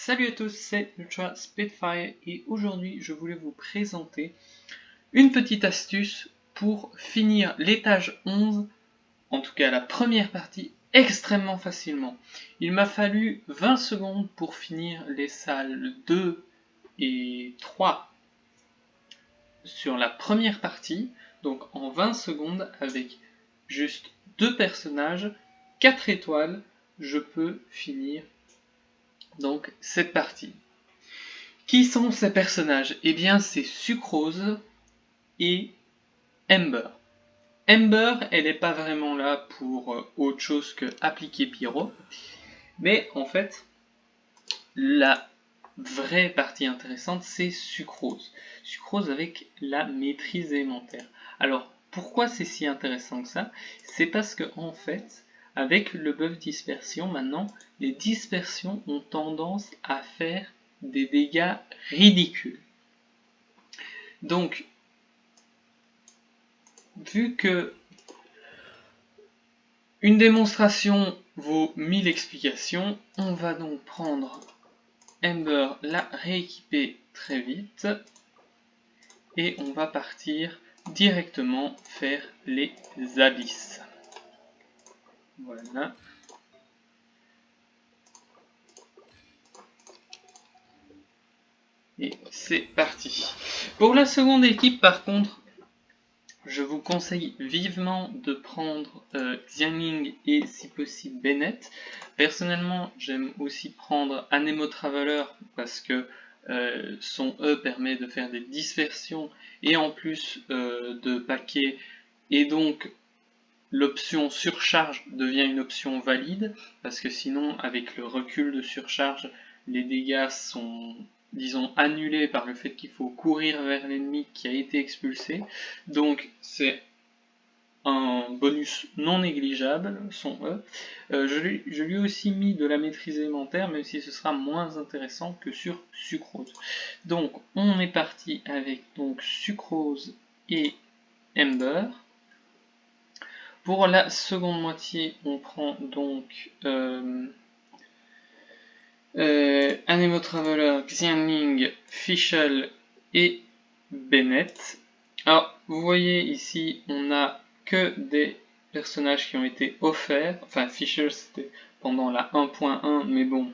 Salut à tous, c'est Ultra Spitfire et aujourd'hui je voulais vous présenter une petite astuce pour finir l'étage 11, en tout cas la première partie, extrêmement facilement. Il m'a fallu 20 secondes pour finir les salles 2 et 3 sur la première partie, donc en 20 secondes avec juste 2 personnages, 4 étoiles, je peux finir donc cette partie. Qui sont ces personnages? Eh bien, c'est Sucrose et Ember. Ember, elle n'est pas vraiment là pour autre chose que appliquer pyro, mais en fait, la vraie partie intéressante, c'est Sucrose. Sucrose avec la maîtrise élémentaire. Alors, pourquoi c'est si intéressant que ça? C'est parce que en fait, avec le buff dispersion, maintenant, les dispersions ont tendance à faire des dégâts ridicules. Donc, vu que une démonstration vaut 1000 explications, on va donc prendre Ember, la rééquiper très vite, et on va partir directement faire les abysses. Voilà. Et c'est parti. Pour la seconde équipe, par contre, je vous conseille vivement de prendre Xiangling et si possible Bennett. Personnellement, j'aime aussi prendre Anemo Traveler parce que son E permet de faire des dispersions et en plus de paquets, et donc l'option surcharge devient une option valide parce que sinon avec le recul de surcharge les dégâts sont, disons, annulés par le fait qu'il faut courir vers l'ennemi qui a été expulsé. Donc c'est un bonus non négligeable, son E. Je lui ai aussi mis de la maîtrise élémentaire, même si ce sera moins intéressant que sur Sucrose. Donc on est parti avec donc Sucrose et Ember. Pour la seconde moitié, on prend donc Anemo Traveler, Xiangling, Fischl et Bennett. Alors, vous voyez ici, on a que des personnages qui ont été offerts. Enfin, Fischl c'était pendant la 1.1, mais bon,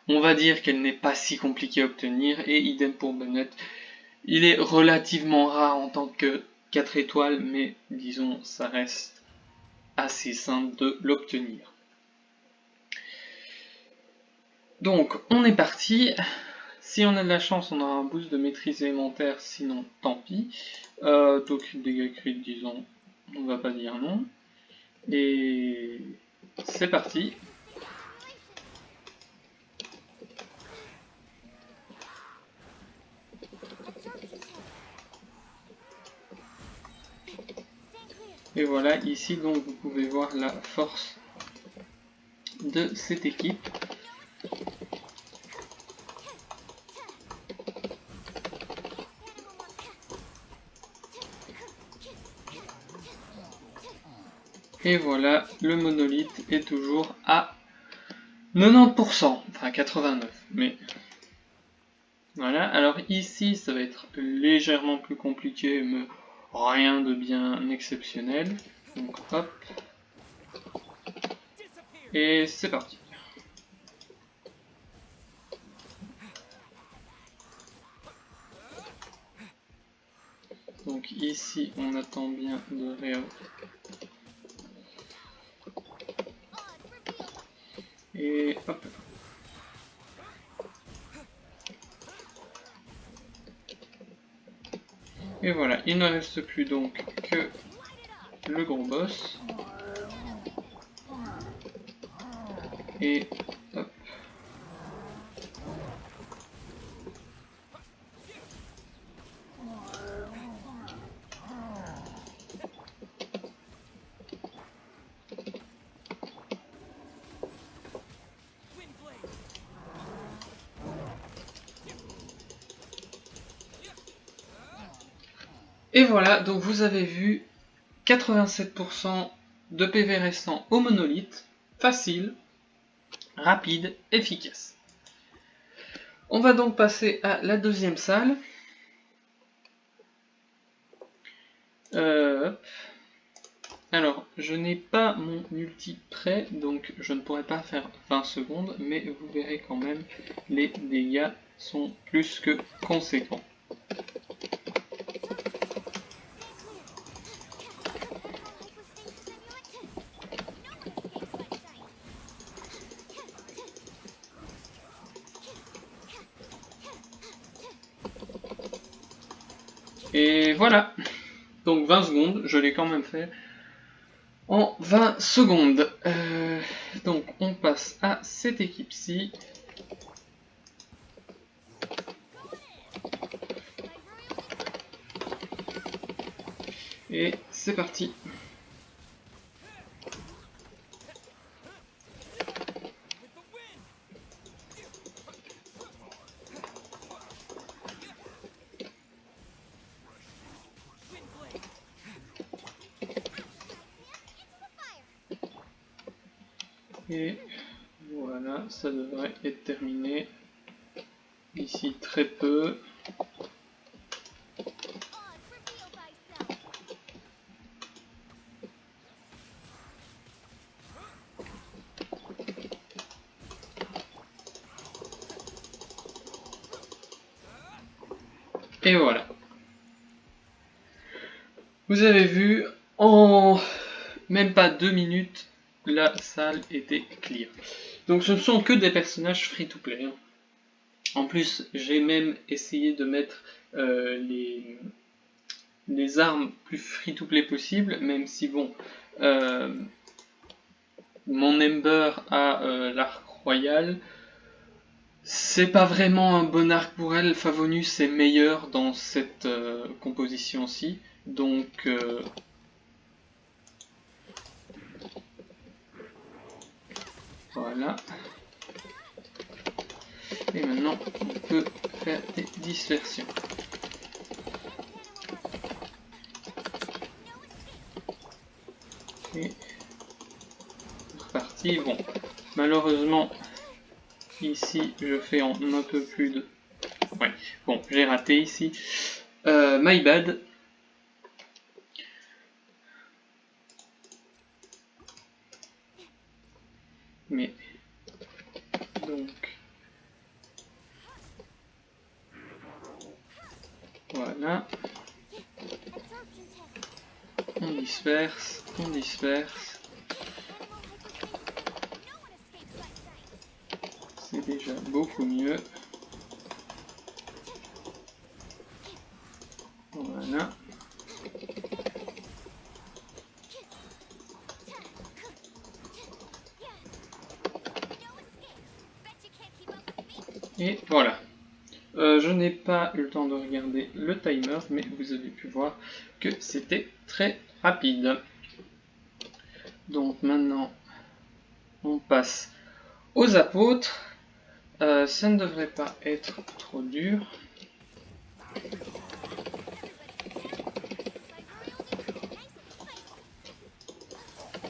on va dire qu'elle n'est pas si compliquée à obtenir, et idem pour Bennett. Il est relativement rare en tant que 4 étoiles, mais disons, ça reste assez simple de l'obtenir. Donc on est parti. Si on a de la chance, on aura un boost de maîtrise élémentaire, sinon tant pis. Donc dégâts crit, disons, on va pas dire non. Et c'est parti. Et voilà, ici donc vous pouvez voir la force de cette équipe. Et voilà, le monolithe est toujours à 90%, enfin 89%, mais voilà. Alors ici, ça va être légèrement plus compliqué, mais rien de bien exceptionnel. Donc hop. Et c'est parti. Donc ici, on attend bien de réa. Et hop. Et voilà, il ne reste plus donc que le gros boss. Et hop. Et voilà, donc vous avez vu 87% de PV restant au monolithe, facile, rapide, efficace. On va donc passer à la deuxième salle. Alors, je n'ai pas mon ulti prêt, donc je ne pourrai pas faire 20 secondes, mais vous verrez quand même, les dégâts sont plus que conséquents. Et voilà, donc 20 secondes, je l'ai quand même fait en 20 secondes. Donc on passe à cette équipe-ci. Et c'est parti. Et voilà, ça devrait être terminé d'ici très peu. Et voilà. Vous avez vu, en même pas 2 minutes, la salle était clear. Donc ce ne sont que des personnages free-to-play. En plus, j'ai même essayé de mettre les armes plus free-to-play possible, même si bon, mon Ember a l'arc royal. C'est pas vraiment un bon arc pour elle. Favonius est meilleur dans cette composition-ci. Donc voilà. Et maintenant, on peut faire des dispersions. Et reparti. Bon, malheureusement, ici, je fais en un peu plus de... Ouais, bon, j'ai raté ici. My bad. Mais, donc... Voilà. On disperse, on disperse. C'est déjà beaucoup mieux. Voilà. Et voilà. Je n'ai pas eu le temps de regarder le timer, mais vous avez pu voir que c'était très rapide. Donc maintenant, on passe aux apôtres. Ça ne devrait pas être trop dur.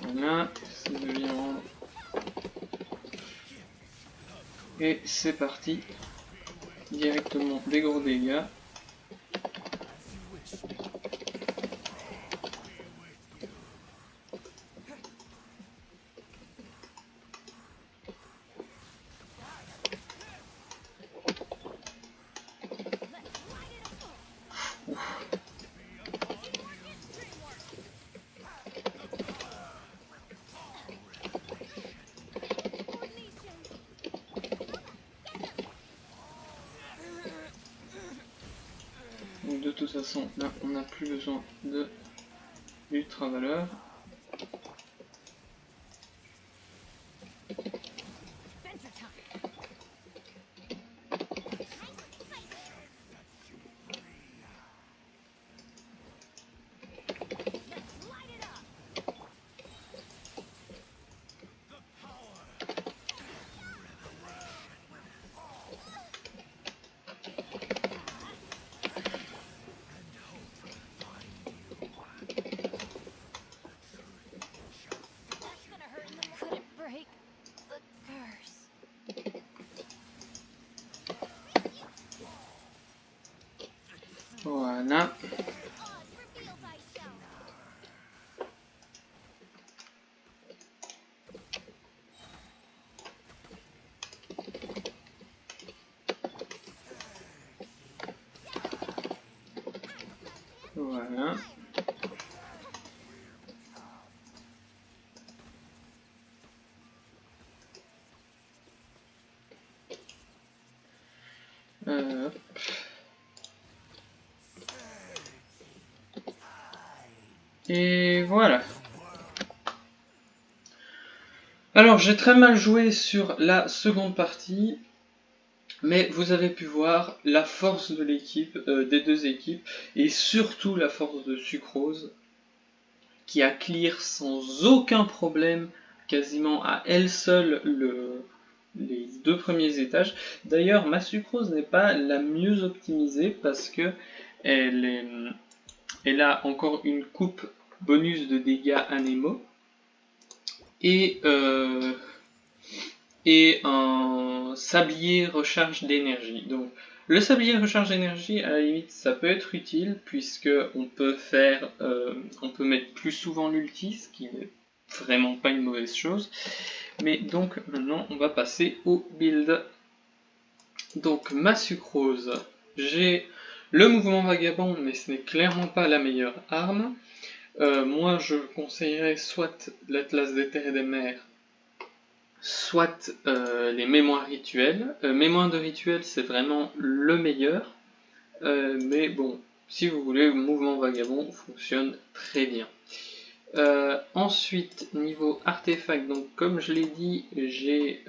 Voilà, ça devient rendre. Et c'est parti. Directement des gros dégâts. Donc de toute façon, là, on n'a plus besoin de ultra valeur. Voilà. Voilà. Hop. Et voilà. Alors j'ai très mal joué sur la seconde partie, mais vous avez pu voir la force de l'équipe, des deux équipes, et surtout la force de Sucrose, qui a clear sans aucun problème, quasiment à elle seule, les deux premiers étages. D'ailleurs, ma Sucrose n'est pas la mieux optimisée parce que elle a encore une coupe bonus de dégâts anémo et un sablier recharge d'énergie. Donc le sablier recharge d'énergie, à la limite, ça peut être utile puisque on peut mettre plus souvent l'ulti, ce qui n'est vraiment pas une mauvaise chose. Mais donc maintenant, on va passer au build. Donc ma Sucrose, j'ai le mouvement vagabond, mais ce n'est clairement pas la meilleure arme. Moi, je conseillerais soit l'Atlas des terres et des mers, soit les mémoires rituelles. Mémoire de rituel, c'est vraiment le meilleur. Mais bon, si vous voulez, le mouvement vagabond fonctionne très bien. Ensuite, niveau artefact, donc comme je l'ai dit, j'ai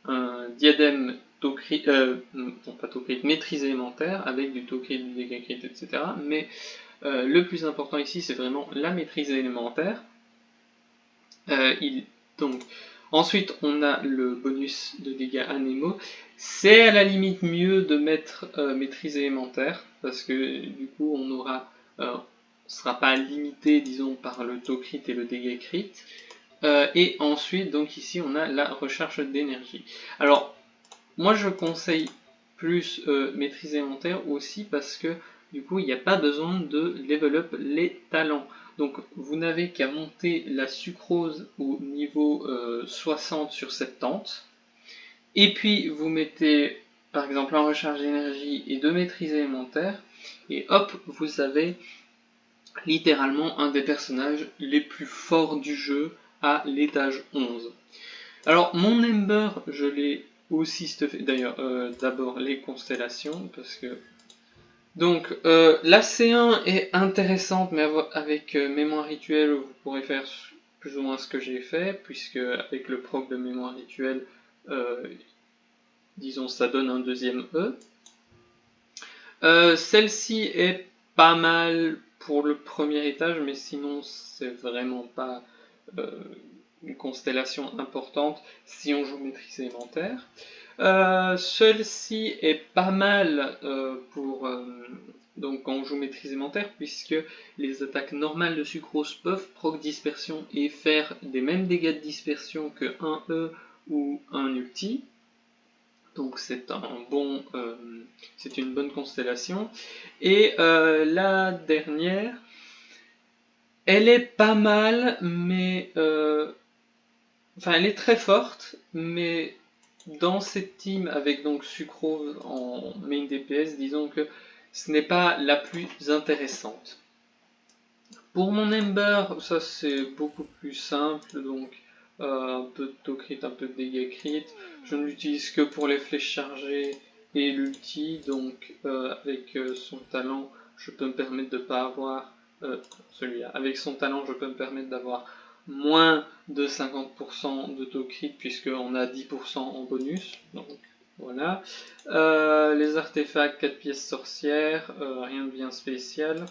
un diadème pas tocrit, maîtrise élémentaire avec du tocrit, du dégâts crit, etc. Mais le plus important ici, c'est vraiment la maîtrise élémentaire. Donc, ensuite, on a le bonus de dégâts anémo. C'est à la limite mieux de mettre maîtrise élémentaire, parce que du coup, on sera pas limité, disons, par le taux crit et le dégât crit. Et ensuite, donc ici, on a la recharge d'énergie. Alors, moi, je conseille plus maîtrise élémentaire aussi parce que du coup, il n'y a pas besoin de level up les talents. Donc, vous n'avez qu'à monter la sucrose au niveau 60 sur 70. Et puis, vous mettez par exemple en recharge d'énergie et de maîtrise élémentaire. Et hop, vous avez littéralement un des personnages les plus forts du jeu à l'étage 11. Alors, mon Ember, je l'ai aussi stuffé. D'ailleurs, d'abord les constellations, parce que donc, la C1 est intéressante, mais avec mémoire rituelle, vous pourrez faire plus ou moins ce que j'ai fait, puisque avec le proc de mémoire rituelle, disons, ça donne un deuxième E. Celle-ci est pas mal pour le premier étage, mais sinon, c'est vraiment pas une constellation importante si on joue maîtrise élémentaire. Celle-ci est pas mal pour donc quand on joue maîtrise élémentaire, puisque les attaques normales de Sucrose peuvent proc dispersion et faire des mêmes dégâts de dispersion que un E ou un ulti. Donc c'est une bonne constellation. Et la dernière, elle est pas mal, mais elle est très forte, mais dans cette team avec donc Sucrose en main DPS, disons que ce n'est pas la plus intéressante. Pour mon Ember, ça c'est beaucoup plus simple, donc un peu de taux crit, un peu de dégâts crit. Je ne l'utilise que pour les flèches chargées et l'ulti, donc avec son talent, je peux me permettre de pas avoir celui-là. Avec son talent, je peux me permettre d'avoir moins de 50% de taux crit puisqu'on a 10% en bonus. Donc voilà. Les artefacts 4 pièces sorcières, rien de bien spécial.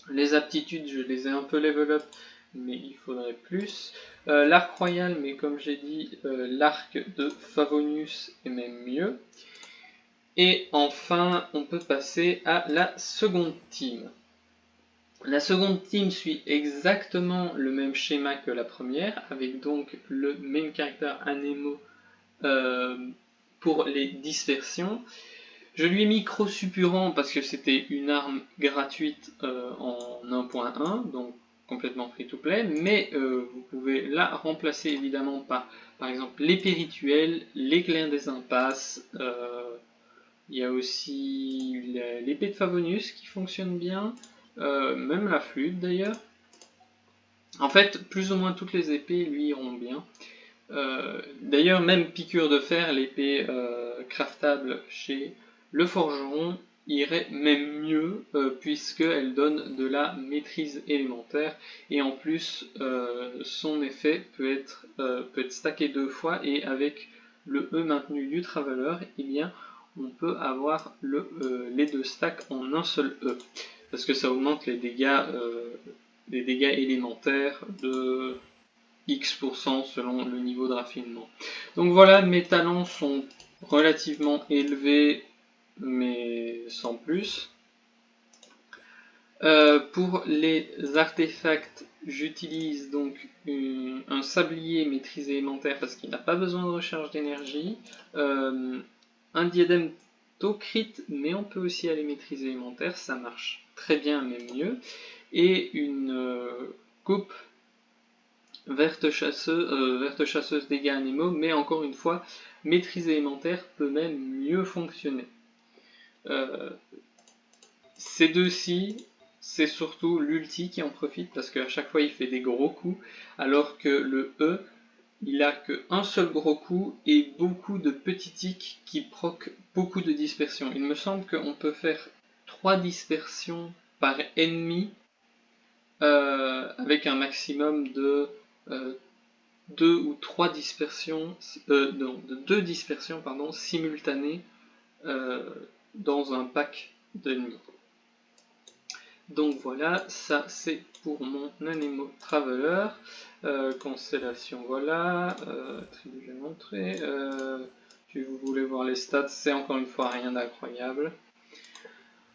Les aptitudes, je les ai un peu level up, mais il faudrait plus. L'arc royal, mais comme j'ai dit, l'arc de Favonius est même mieux. Et enfin, on peut passer à la seconde team. La seconde team suit exactement le même schéma que la première, avec donc le main character Anemo pour les dispersions. Je lui ai mis Croc Suppurant parce que c'était une arme gratuite en 1.1, donc complètement free to play, mais vous pouvez la remplacer évidemment par exemple l'épée rituelle, l'éclair des impasses, il y a aussi l'épée de Favonius qui fonctionne bien, même la flûte d'ailleurs. En fait, plus ou moins toutes les épées lui iront bien. D'ailleurs, même Piqûre de Fer, l'épée craftable chez le forgeron, irait même mieux puisqu'elle donne de la maîtrise élémentaire et en plus son effet peut être stacké 2 fois et avec le E maintenu du Traveler, eh bien on peut avoir les 2 stacks en un seul E parce que ça augmente les dégâts élémentaires de X% selon le niveau de raffinement. Donc voilà, mes talents sont relativement élevés, mais sans plus. Pour les artefacts, j'utilise donc un sablier maîtrise élémentaire parce qu'il n'a pas besoin de recharge d'énergie, un diadème crit, mais on peut aussi aller maîtrise élémentaire, ça marche très bien, même mieux, et une coupe verte chasseuse dégâts animaux, mais encore une fois, maîtrise élémentaire peut même mieux fonctionner. Ces deux-ci, c'est surtout l'ulti qui en profite parce qu'à chaque fois il fait des gros coups, alors que le E, il a qu'un seul gros coup et beaucoup de petits tics qui proquent beaucoup de dispersion. Il me semble qu'on peut faire 3 dispersions par ennemi avec un maximum de 2 ou 3 dispersions, de 2 dispersions simultanées dans un pack d'ennemis. Donc voilà, ça c'est pour mon Anemo Traveler. Constellation, voilà. Tribu, j'ai montré. Si vous voulez voir les stats, c'est encore une fois rien d'incroyable.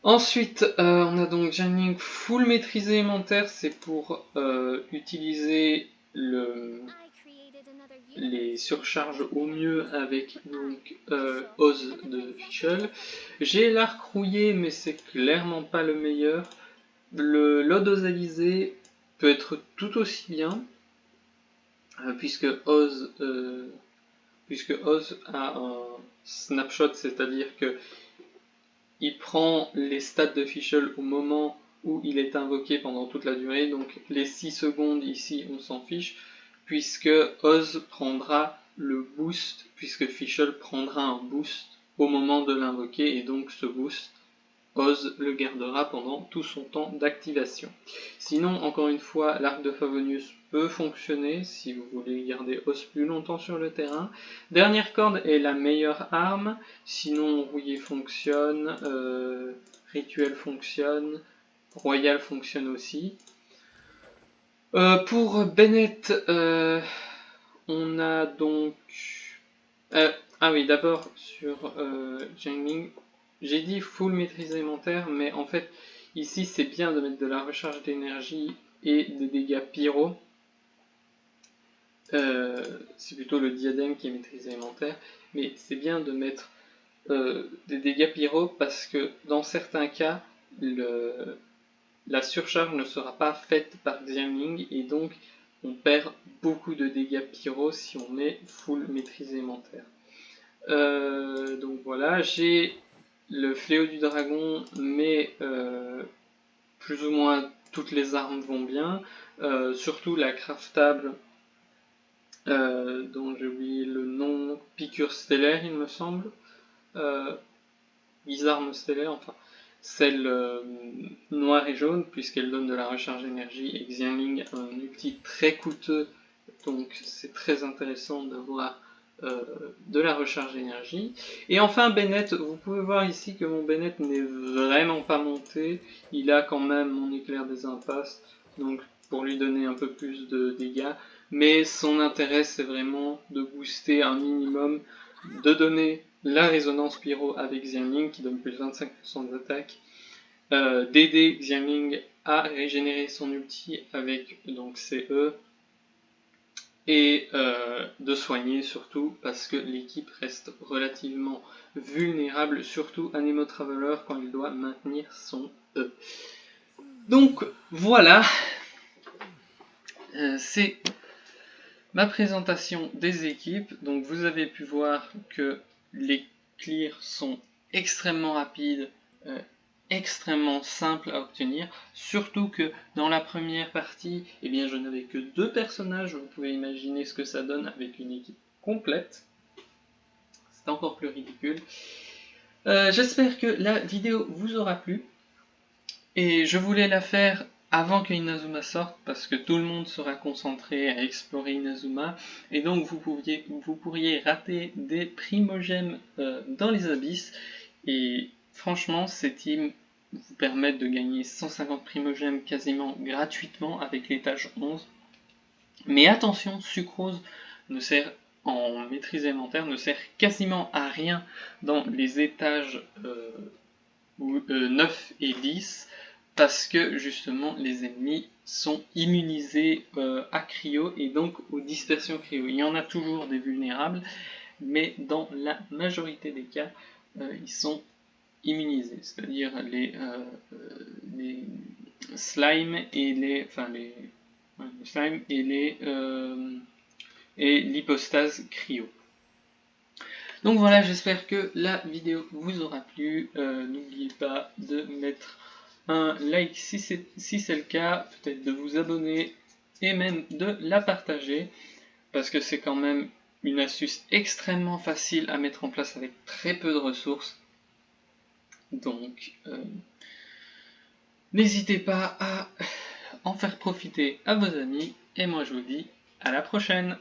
Ensuite, on a donc Jiangling full maîtrise élémentaire, c'est pour utiliser les surcharges au mieux avec donc Oz de Fischl. J'ai l'arc rouillé, mais c'est clairement pas le meilleur. Le Lode Ozalisé peut être tout aussi bien, puisque Oz a un snapshot, c'est-à-dire que il prend les stats de Fischl au moment où il est invoqué pendant toute la durée, donc les 6 secondes ici on s'en fiche, puisque Oz prendra le boost, puisque Fischl prendra un boost au moment de l'invoquer, et donc ce boost, Oz le gardera pendant tout son temps d'activation. Sinon, encore une fois, l'arc de Favonius peut fonctionner si vous voulez garder Oz plus longtemps sur le terrain. Dernière corde est la meilleure arme, sinon rouillé fonctionne, rituel fonctionne, royal fonctionne aussi. Pour Bennett, on a donc... ah oui, d'abord sur Jiangling, j'ai dit full maîtrise élémentaire, mais en fait, ici c'est bien de mettre de la recharge d'énergie et des dégâts pyro. C'est plutôt le diadème qui est maîtrise élémentaire, mais c'est bien de mettre des dégâts pyro parce que dans certains cas, la surcharge ne sera pas faite par Jiangling et donc on perd beaucoup de dégâts pyro si on met full maîtrise élémentaire. Donc voilà, j'ai le fléau du dragon, mais plus ou moins toutes les armes vont bien, surtout la craftable dont j'ai oublié le nom, piqûre stellaire il me semble, Guisarme stellaire, enfin celle noire et jaune puisqu'elle donne de la recharge d'énergie et Xiangling a un outil très coûteux, donc c'est très intéressant d'avoir de la recharge d'énergie. Et enfin Bennett, vous pouvez voir ici que mon Bennett n'est vraiment pas monté, il a quand même mon éclair des impasses, donc pour lui donner un peu plus de dégâts, mais son intérêt c'est vraiment de booster un minimum, de donner la résonance pyro avec Xiangling qui donne plus de 25% d'attaque, d'aider Xiangling à régénérer son ulti avec donc CE, et de soigner surtout, parce que l'équipe reste relativement vulnérable, surtout Anemo Traveler quand il doit maintenir son E. Donc voilà, c'est ma présentation des équipes. Donc vous avez pu voir que les clears sont extrêmement rapides, extrêmement simples à obtenir, surtout que dans la première partie, eh bien, je n'avais que 2 personnages. Vous pouvez imaginer ce que ça donne avec une équipe complète. C'est encore plus ridicule. J'espère que la vidéo vous aura plu, et je voulais la faire avant que Inazuma sorte, parce que tout le monde sera concentré à explorer Inazuma, et donc vous pourriez rater des primogèmes dans les abysses, et franchement ces teams vous permettent de gagner 150 primogèmes quasiment gratuitement avec l'étage 11. Mais attention, Sucrose ne sert, en maîtrise élémentaire, ne sert quasiment à rien dans les étages 9 et 10, parce que justement les ennemis sont immunisés à cryo et donc aux dispersions cryo. Il y en a toujours des vulnérables, mais dans la majorité des cas, ils sont immunisés, c'est-à-dire les slimes et les slime et l'hypostase cryo. Donc voilà, j'espère que la vidéo vous aura plu. N'oubliez pas de mettre un like si c'est le cas, peut-être de vous abonner et même de la partager, parce que c'est quand même une astuce extrêmement facile à mettre en place avec très peu de ressources. Donc n'hésitez pas à en faire profiter à vos amis, et moi je vous dis à la prochaine.